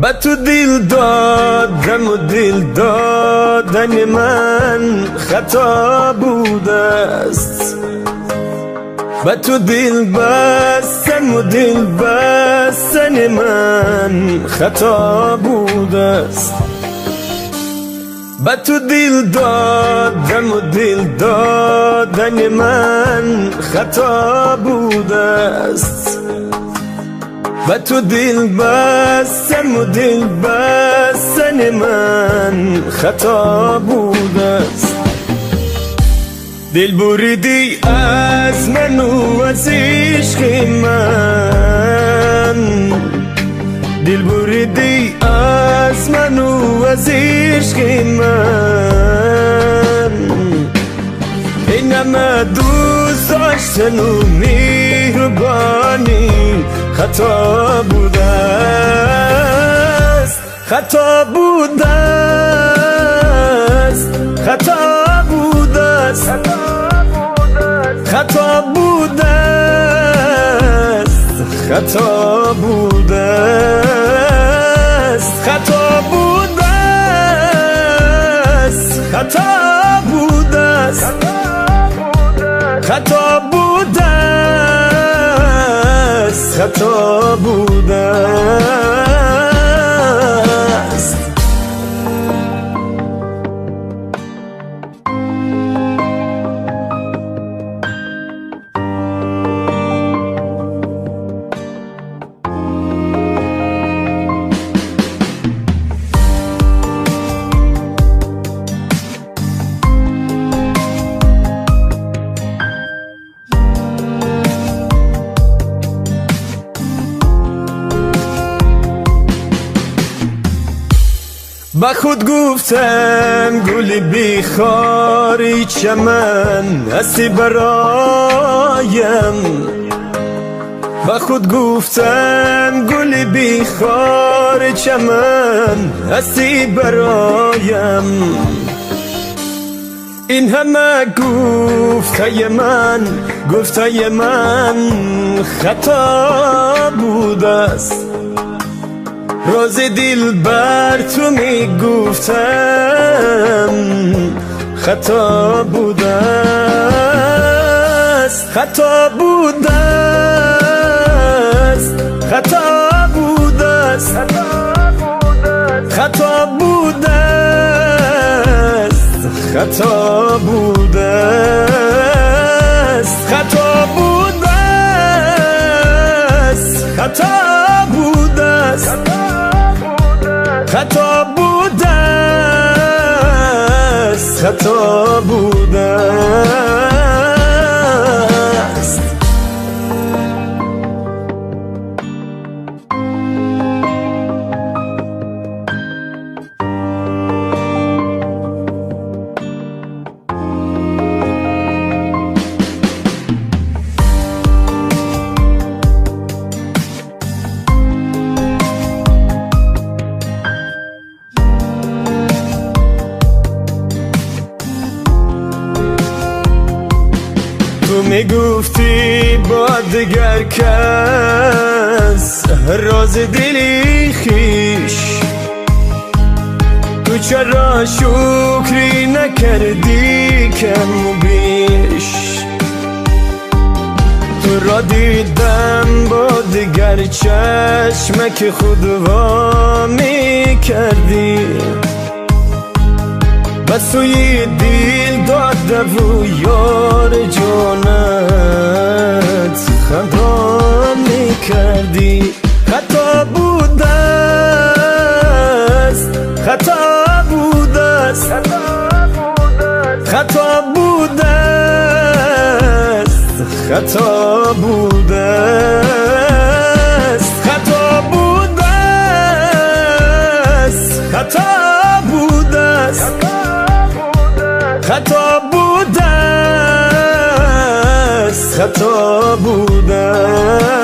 به تو دل دادم و دل دادن من خطا بوده است، به تو دل بستم و دل بستن من خطا بوده است. به تو دل دادم و دل دادن من خطا بوده است، به تو دل بستم و دل بستن من خطا بوده است. دل بریدی از من و از عشق من، دل بریدی از من و از عشق من، این همه دوست داشتن و مهربانی خطا بوده است، خطا بوده است، خطا بوده است، خطا بوده است، خطا بوده است، خطا بوده است، خطا بوده است، خطا بوده است، خطا بوده است. با خود گفتم گل بیخاری چمن هستی برایم، با خود گفتم گل بیخار چمن هستی برایم، این همه گفتای من، گفتای من خطا بوده است، راز دل بر تو می گفتم خطا بوده است، خطا بوده است، خطا بوده است، خطا بوده است، خطا بوده است، خطا بوده است، خطا بوده است، خطا بوده است، خطا بوده است. تو میگفتی با دگر کس راز دلی خیش، تو چرا شکری نکردی کم و بیش، تو را دیدم با دگر چشمک خود وا میکردی، بس توی دل داده و یار جانت خدا میکردی، خطا بوده است، خطا بوده است، خطا بوده است، خطا بوده است، خطا بوده است، خطا بوده است، خطا بوده است، خطا بوده است.